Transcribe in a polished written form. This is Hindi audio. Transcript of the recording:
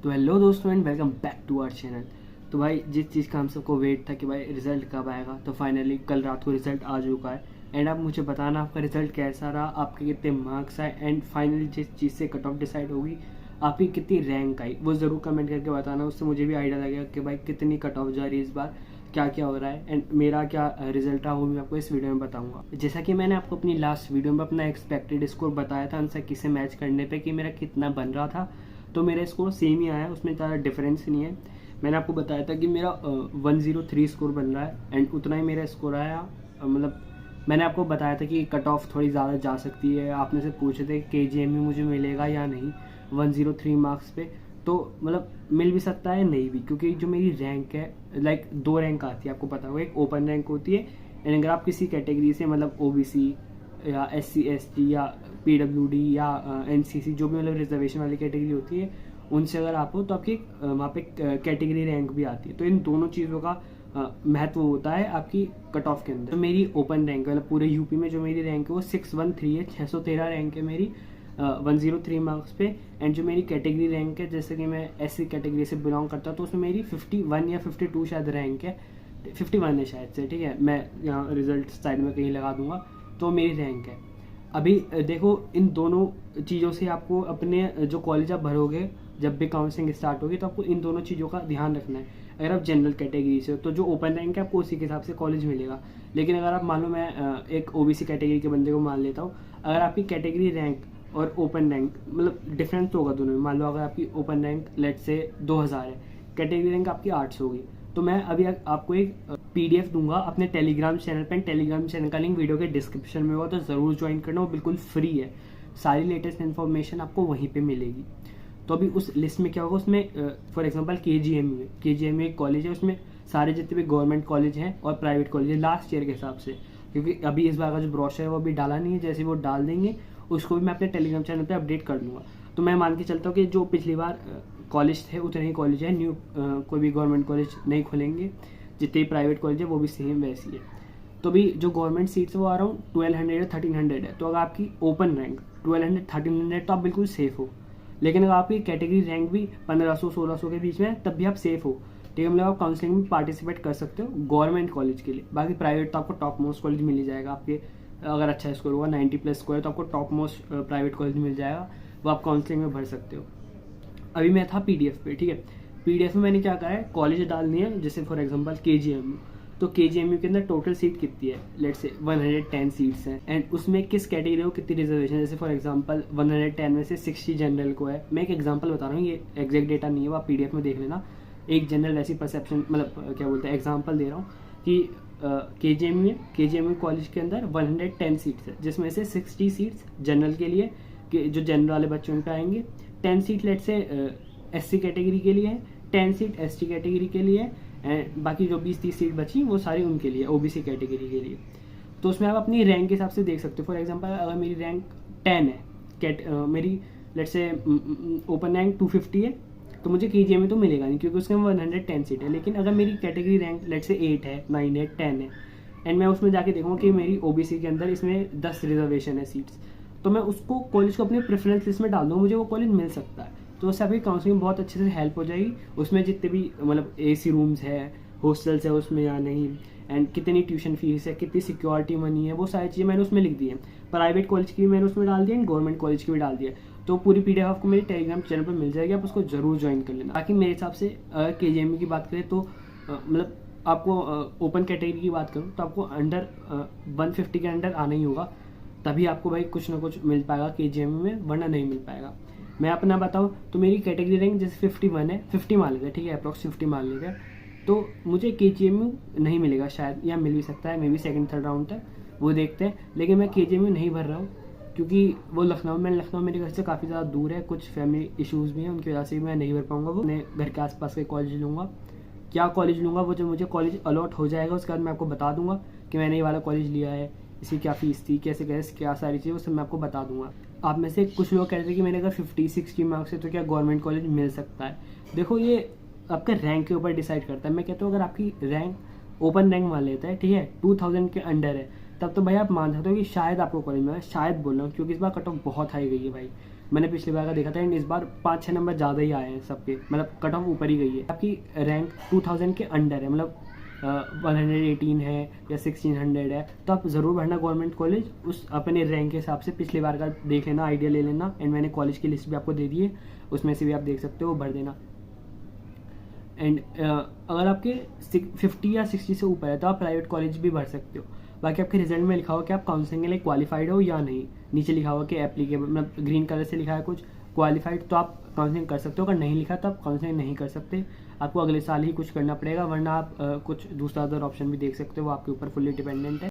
तो हेलो दोस्तों and welcome back to our channel. तो भाई जिस चीज़ का हम सबको वेट था कि भाई रिजल्ट कब आएगा, तो फाइनली कल रात को रिजल्ट आ चुका है। एंड आप मुझे बताना आपका रिजल्ट कैसा रहा, आपके कितने मार्क्स आए एंड फाइनली जिस चीज़ से कट ऑफ डिसाइड होगी आपकी कितनी रैंक आई, वो ज़रूर कमेंट करके बताना। उससे मुझे भी आइडिया लगेगा कि भाई कितनी कट ऑफ जा रही है इस बार, क्या क्या हो रहा है एंड मेरा क्या रिजल्ट रहा वो भी आपको इस वीडियो में बताऊंगा। जैसा कि मैंने आपको अपनी लास्ट वीडियो में अपना एक्सपेक्टेड स्कोर बताया था आंसर किसे मैच करने पे कि मेरा कितना बन रहा था, तो मेरा स्कोर सेम ही आया, उसमें ज़्यादा डिफरेंस नहीं है। मैंने आपको बताया था कि मेरा 103 स्कोर बन रहा है एंड उतना ही मेरा स्कोर आया। मतलब मैंने आपको बताया था कि कट ऑफ थोड़ी ज़्यादा जा सकती है। आपने से पूछे थे KGM में मुझे मिलेगा या नहीं 103 मार्क्स पे, तो मतलब मिल भी सकता है नहीं भी, क्योंकि जो मेरी रैंक है लाइक 2 रैंक आती है, आपको पता होगा। एक ओपन रैंक होती है एंड अगर आप किसी कैटेगरी से मतलब OBC या SC ST या PWD या NCC जो भी मतलब रिजर्वेशन वाली कैटेगरी होती है, उनसे अगर आप हो तो आपकी वहाँ पे कैटेगरी रैंक भी आती है। तो इन दोनों चीज़ों का महत्व होता है आपकी कट ऑफ के अंदर। तो मेरी ओपन रैंक मतलब पूरे यूपी में जो मेरी रैंक है वो 613 है, 613 रैंक है मेरी 103 मार्क्स पे। एंड जो मेरी कैटेगरी रैंक है, जैसे कि मैं SC कैटेगरी से बिलोंग करता हूँ, तो उसमें मेरी 51 या 52 शायद रैंक है, 51 है शायद से, ठीक है। मैं यहाँ रिजल्ट साइड में कहीं लगा दूंगा, तो मेरी रैंक है। अभी देखो इन दोनों चीज़ों से आपको अपने जो कॉलेज आप भरोगे, जब भी काउंसलिंग स्टार्ट होगी, तो आपको इन दोनों चीज़ों का ध्यान रखना है। अगर आप जनरल कैटेगरी से हो तो जो ओपन रैंक है आपको उसी के हिसाब से कॉलेज मिलेगा। लेकिन अगर आप मान लो, मैं एक OBC कैटेगरी के बंदे को मान लेता हूँ, अगर आपकी कैटेगरी रैंक और ओपन रैंक मतलब डिफरेंस तो होगा दोनों में। मान लो अगर आपकी ओपन रैंक लेट से 2000 है, कैटेगरी रैंक आपकी 800 होगी, तो मैं अभी आपको एक PDF दूंगा अपने टेलीग्राम चैनल पर। टेलीग्राम चैनल का लिंक वीडियो के डिस्क्रिप्शन में होगा, तो ज़रूर ज्वाइन करना, वो बिल्कुल फ्री है। सारी लेटेस्ट इन्फॉर्मेशन आपको वहीं पे मिलेगी। तो अभी उस लिस्ट में क्या होगा, उसमें फॉर एग्जांपल KGM एक कॉलेज है, उसमें सारे जितने भी गवर्नमेंट कॉलेज हैं और प्राइवेट कॉलेज है लास्ट ईयर के हिसाब से, क्योंकि अभी इस बार का जो ब्रोशर है वो अभी डाला नहीं है। जैसे वो डाल देंगे उसको भी मैं अपने टेलीग्राम चैनल पे अपडेट कर दूंगा। तो मैं मान के चलता हूँ कि जो पिछली बार कॉलेज थे उतने ही कॉलेज है, न्यू कोई भी गवर्नमेंट कॉलेज नहीं खुलेंगे। जितने भी प्राइवेट कॉलेज है वो भी सेम वैसी है। तो अभी जो गवर्नमेंट सीट्स है वो अराउंड 1200 या 1300 है। तो अगर आपकी ओपन रैंक 1200 1300 तो आप बिल्कुल सेफ हो। लेकिन अगर आपकी कैटेगरी रैंक भी 1500 1600 के बीच में है, तब भी आप सेफ हो, ठीक है। मतलब आप काउंसलिंग में पार्टिसिपेट कर सकते हो गवर्नमेंट कॉलेज के लिए। बाकी प्राइवेट तो आपको टॉप मोस्ट कॉलेज मिल ही जाएगा। आपके अगर अच्छा स्कोर होगा 90+ स्कोर है तो आपको टॉप मोस्ट प्राइवेट कॉलेज मिल जाएगा, वो आप काउंसलिंग में भर सकते हो। अभी मैं था PDF पे, ठीक है। PDF में मैंने क्या करा है, कॉलेज डालनी है। जैसे फॉर एग्जांपल KGMU, तो KGMU के अंदर टोटल सीट कितनी है, लेट्स से 110 सीट्स हैं एंड उसमें किस कैटेगरी को कितनी रिजर्वेशन। जैसे फॉर एग्जांपल 110 में से 60 जनरल को है। मैं एक एग्जांपल बता रहा हूँ, ये एग्जैक्ट डेटा नहीं है, वो आप PDF में देख लेना। एक जनरल ऐसी परसेप्शन मतलब क्या बोलते हैं, एग्जाम्पल दे रहा हूँ कि KGMU कॉलेज के अंदर 110 सीट्स है, जिसमें से 60 सीट्स जनरल के लिए, कि जो जनरल वाले बच्चे उन पे आएंगे। 10 सीट लेट से SC कैटेगरी के लिए है, 10 सीट ST कैटेगरी के लिए एंड बाकी जो 20-30 सीट बची वो सारी उनके लिए, OBC कैटेगरी के लिए। तो उसमें आप अपनी रैंक के हिसाब से देख सकते हो। फॉर एग्जांपल अगर मेरी रैंक 10 है, मेरी लेट से ओपन रैंक 250 है, तो मुझे KGM में तो मिलेगा नहीं, क्योंकि उसमें 110 सीट है। लेकिन अगर मेरी कैटेगरी रैंक लेट से 8 है, 9 है, 10 है एंड मैं उसमें जाके देखूँगा कि मेरी OBC के अंदर इसमें 10 रिजर्वेशन है सीट्स, तो मैं उसको कॉलेज को अपने प्रेफरेंस लिस्ट में डाल दूँ, मुझे वो कॉलेज मिल सकता है। तो उससे आपकी काउंसलिंग बहुत अच्छे से हेल्प हो जाएगी। उसमें जितने भी मतलब AC रूम्स है, हॉस्टल्स है उसमें या नहीं, एंड कितनी ट्यूशन फीस है, कितनी सिक्योरिटी मनी है, वो सारी चीज़ें मैंने उसमें लिख दी है। प्राइवेट कॉलेज की भी मैंने उसमें डाल दिया एंड गवर्नमेंट कॉलेज की भी डाल दिया। तो पूरी PDF आपको मेरे टेलीग्राम चैनल पर मिल जाएगी, आप उसको जरूर ज्वाइन कर लेना। बाकी मेरे हिसाब से अगर KGMU की बात करें तो मतलब आपको ओपन कैटेगरी की बात करूँ तो आपको अंडर 150 के अंडर आना ही होगा, तभी आपको भाई कुछ ना कुछ मिल पाएगा KGMU में, वरना नहीं मिल पाएगा। मैं अपना बताऊँ तो मेरी कैटेगरी रैंक जैसे 51 है, 50 मान लेते हैं, ठीक है, अप्रॉक्स 50 मान लेते हैं, तो मुझे KGMU नहीं मिलेगा शायद, या मिल भी सकता है, may be second third round तक, वो देखते हैं। लेकिन मैं KGMU नहीं भर रहा हूँ, क्योंकि वो लखनऊ मेरे घर से काफ़ी ज़्यादा दूर है, कुछ फैमिली इशूज़ भी हैं, उनकी वजह से मैं नहीं भर पाऊँगा। वो मैं घर के आसपास के कॉलेज लूँगा। क्या कॉलेज लूँगा वो जब मुझे कॉलेज अलॉट हो जाएगा उसके बाद मैं आपको बता दूंगा कि मैंने ये वाला कॉलेज लिया है, इसकी क्या फीस थी, कैसे कैसे क्या सारी चीज़ें, वो सब मैं आपको बता दूंगा। आप में से कुछ लोग कहते हैं कि मैंने अगर 50-60 मार्क्स है तो क्या गवर्नमेंट कॉलेज मिल सकता है। देखो ये आपके रैंक के ऊपर डिसाइड करता है। मैं कहता हूँ अगर आपकी रैंक ओपन रैंक मान लेता है, ठीक है, 2000 के अंडर है, तब तो भाई आप मान सकते हो कि शायद आपको कॉलेज मिला। शायद बोल रहा हूँ, क्योंकि इस बार कट ऑफ बहुत हाई गई है भाई। मैंने पिछली बार का देखा था, एंड इस बार 5-6 नंबर ज़्यादा ही आए हैं सबके, मतलब कट ऑफ ऊपर ही गई है। आपकी रैंक 2000 के अंडर है, मतलब 118 है या 1600 है, तो आप ज़रूर भरना गवर्नमेंट कॉलेज। उस अपने रैंक के हिसाब से पिछली बार का देख लेना, आइडिया ले लेना। एंड मैंने कॉलेज की लिस्ट भी आपको दे दी है, उसमें से भी आप देख सकते हो, भर देना। एंड अगर आपके 50 या 60 से ऊपर है तो आप प्राइवेट कॉलेज भी भर सकते हो। बाकी आपके रिजल्ट में लिखा हुआ कि आप काउंसलिंग के लिए क्वालिफाइड हो या नहीं। नीचे लिखा हुआ कि एप्लीकेबल, मतलब ग्रीन कलर से लिखा है कुछ, क्वालिफाइड, तो आप काउंसलिंग कर सकते हो। अगर नहीं लिखा तो आप काउंसलिंग नहीं कर सकते, आपको अगले साल ही कुछ करना पड़ेगा, वरना आप कुछ दूसरा अदर ऑप्शन भी देख सकते हो, वो आपके ऊपर फुल्ली डिपेंडेंट है।